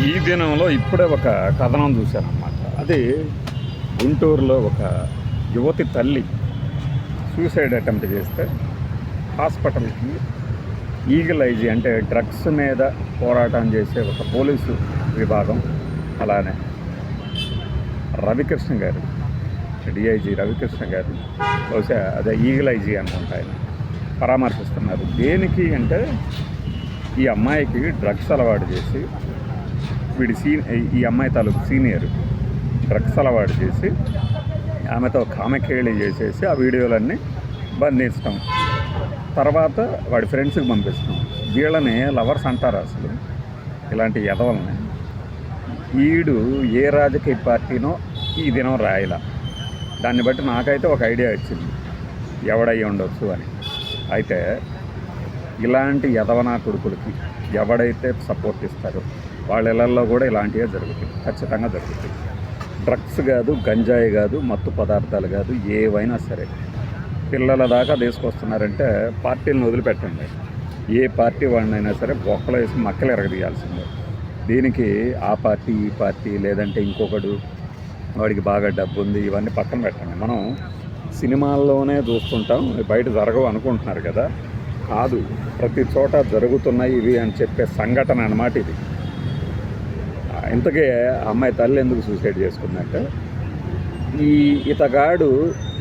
ఈ దినంలో ఇప్పుడే ఒక కథనం చూశానన్నమాట. అది గుంటూరులో ఒక యువతి తల్లి సూసైడ్ అటెంప్ట్ చేస్తే హాస్పిటల్కి ఈగల్ ఐజీ అంటే డ్రగ్స్ మీద పోరాటం చేసే ఒక పోలీసు విభాగం, అలానే రవికృష్ణ గారు, డిఐజీ రవికృష్ణ గారు, బహుశా అదే ఈగల్ ఐజీ అనుకుంటా, ఆయన పరామర్శిస్తున్నారు. దేనికి అంటే ఈ అమ్మాయికి డ్రగ్స్ అలవాటు చేసి, ఈ అమ్మాయి తాలూకు సీనియర్ డ్రగ్స్ అలవాటు చేసి ఆమెతో కామకేళి చేసేసి ఆ వీడియోలన్నీ బంధించడం, తర్వాత వాడి ఫ్రెండ్స్కి పంపిస్తాం. వీళ్ళని లవర్స్ అంటారు. అసలు ఇలాంటి ఎదవల్ని ఈడు ఏ రాజకీయ పార్టీనో ఈ దినం రాయలా. దాన్ని బట్టి నాకైతే ఒక ఐడియా వచ్చింది ఎవడై ఉండొచ్చు అని. అయితే ఇలాంటి యదవనా కొడుకులకి ఎవడైతే సపోర్ట్ ఇస్తారో వాళ్ళ ఇళ్లలో కూడా ఇలాంటివే జరుగుతాయి, ఖచ్చితంగా జరుగుతాయి. డ్రగ్స్ కాదు, గంజాయి కాదు, మత్తు పదార్థాలు కాదు, ఏవైనా సరే పిల్లల దాకా తీసుకొస్తున్నారంటే పార్టీలను వదిలిపెట్టండి. ఏ పార్టీ వాడినైనా సరే బొక్కలు వేసి మక్కలు ఎరగదీయాల్సిందే. దీనికి ఆ పార్టీ ఈ పార్టీ లేదంటే ఇంకొకడు వాడికి బాగా డబ్బు ఉంది, ఇవన్నీ పక్కన పెట్టండి. మనం సినిమాల్లోనే చూస్తుంటాం, బయట జరగవు అనుకుంటున్నారు కదా. కాదు, ప్రతి చోట జరుగుతున్నాయి ఇవి అని చెప్పే సంఘటన అన్నమాట ఇది. ఇంతకే అమ్మాయి తల్లి ఎందుకు సూసైడ్ చేసుకుందంటే, ఇతగాడు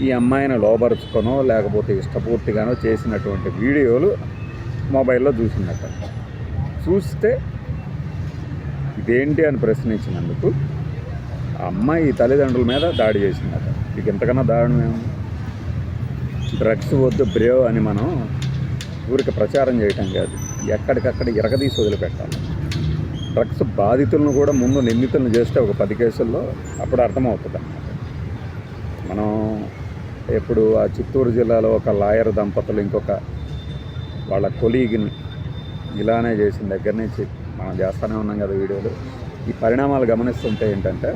ఈ అమ్మాయిని లోబరుచుకొనో లేకపోతే ఇష్టపూర్తిగానో చేసినటువంటి వీడియోలు మొబైల్లో చూసిందట. చూస్తే ఇదేంటి అని ప్రశ్నించినందుకు ఆ అమ్మాయి తల్లిదండ్రుల మీద దాడి చేసిందట. ఇక ఇంతకన్నా దారుణమేమో. డ్రగ్స్ వద్దు బ్రేవ్ అని మనం ఊరికి ప్రచారం చేయటం కాదు, ఎక్కడికక్కడ ఇరగదీసి వదిలిపెట్టాలి. డ్రగ్స్ బాధితులను కూడా ముందు నిందితులను చేస్తే ఒక 10 కేసుల్లో అప్పుడు అర్థమవుతుంది అన్నమాట. మనం ఇప్పుడు ఆ చిత్తూరు జిల్లాలో ఒక లాయర్ దంపతులు ఇంకొక వాళ్ళ కొలీగ్ని ఇలానే చేసిన దగ్గర నుంచి మనం చేస్తూనే ఉన్నాం కదా వీడియోలు. ఈ పరిణామాలు గమనిస్తుంటే ఏంటంటే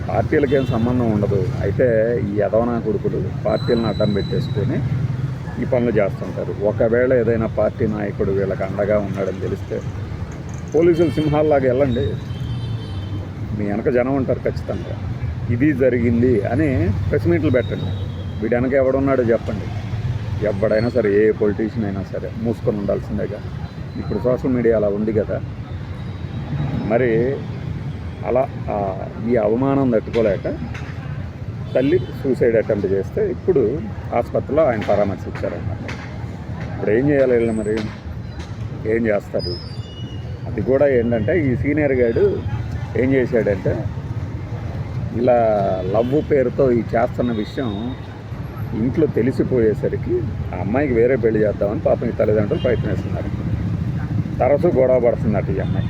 పార్టీలకి ఏం సంబంధం ఉండదు. అయితే ఈ యదవనా కొడుకులు పార్టీలను అడ్డం పెట్టేసుకొని ఈ పనులు చేస్తుంటారు. ఒకవేళ ఏదైనా పార్టీ నాయకుడు వీళ్ళకి అండగా ఉన్నాడని తెలిస్తే పోలీసులు సింహాల్లాగా వెళ్ళండి, మీ వెనక జనం ఉంటారు ఖచ్చితంగా. ఇది జరిగింది అని ప్రెస్ మీట్లు పెట్టండి. వీడి వెనక ఎవడున్నాడో చెప్పండి. ఎవడైనా సరే, ఏ పొలిటీషియన్ అయినా సరే మూసుకొని ఉండాల్సిందేగా. ఇప్పుడు సోషల్ మీడియా అలా ఉంది కదా. మరి అలా ఈ అవమానం తట్టుకోలేక తల్లి సూసైడ్ అటెంప్ట్ చేస్తే ఇప్పుడు ఆసుపత్రిలో ఆయన పరామర్శించారన్నమాట. ఇప్పుడు ఏం చేయాలి వీళ్ళు? మరి ఏం చేస్తారు? అది కూడా ఏంటంటే ఈ సీనియర్ గాడు ఏం చేశాడంటే, ఇలా లవ్ పేరుతో ఈ చేస్తున్న విషయం ఇంట్లో తెలిసిపోయేసరికి ఆ అమ్మాయికి వేరే పెళ్లి చేద్దామని పాపం ఈ తల్లిదండ్రులు ప్రయత్నిస్తున్నారు. తరచూ గొడవ పడుతుందట ఈ అమ్మాయి.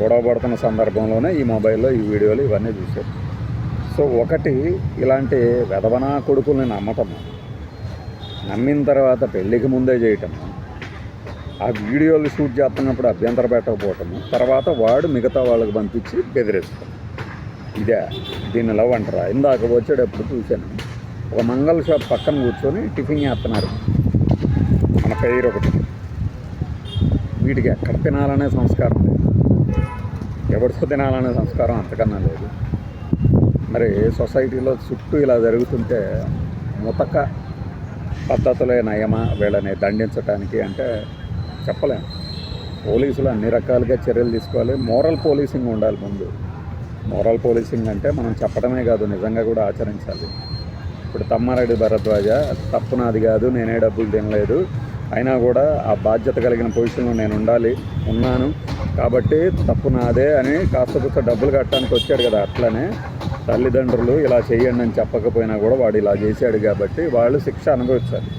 గొడవ పడుతున్న సందర్భంలోనే ఈ మొబైల్లో ఈ వీడియోలు ఇవన్నీ చూశారు. సో ఒకటి, ఇలాంటి వెధవనా కొడుకుల్ని నమ్మటము, నమ్మిన తర్వాత పెళ్ళికి ముందే చేయటము, ఆ వీడియోలు షూట్ చేస్తున్నప్పుడు అభ్యంతర పెట్టకపోవటము, తర్వాత వాడు మిగతా వాళ్ళకి పంపించి బెదిరిస్తాం. ఇదే దీన్ని లవ్ అంటారా? ఇందాక వచ్చేటప్పుడు చూశాను, ఒక మంగళ షాప్ పక్కన కూర్చొని టిఫిన్ చేస్తున్నారు మన పేరు ఒకటి. వీటికి ఎక్కడ తినాలనే సంస్కారం లేదు, ఎవరితో తినాలనే సంస్కారం అంతకన్నా లేదు. మరి సొసైటీలో చుట్టూ ఇలా జరుగుతుంటే ముతక పద్ధతులే నయమా వీళ్ళని దండించడానికి అంటే చెప్పలేము. పోలీసులు అన్ని రకాలుగా చర్యలు తీసుకోవాలి. మోరల్ పోలీసింగ్ ఉండాలి ముందు. మోరల్ పోలీసింగ్ అంటే మనం చెప్పడమే కాదు, నిజంగా కూడా ఆచరించాలి. ఇప్పుడు తమ్మారెడ్డి భరద్వాజ తప్పు నాది కాదు, నేనే డబ్బులు తినలేదు, అయినా కూడా ఆ బాధ్యత కలిగిన పొజిషన్లో నేను ఉన్నాను కాబట్టి తప్పు నాదే అని కాస్త డబ్బులు కట్టడానికి వచ్చాడు కదా. అట్లనే తల్లిదండ్రులు ఇలా చేయండి అని చెప్పకపోయినా కూడా వాడు ఇలా చేశాడు కాబట్టి వాళ్ళు శిక్ష అనుభవించాలి.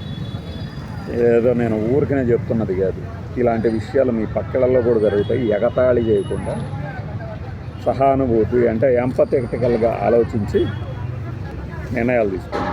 ఏదో నేను ఊరికనే చెప్తున్నది కాదు. ఇలాంటి విషయాలు మీ పక్కలలో కూడా జరుగుతాయి. ఎగతాళి చేయకుండా సహానుభూతి అంటే ఎంపథెటికల్గా ఆలోచించి నిర్ణయాలు తీసుకోండి.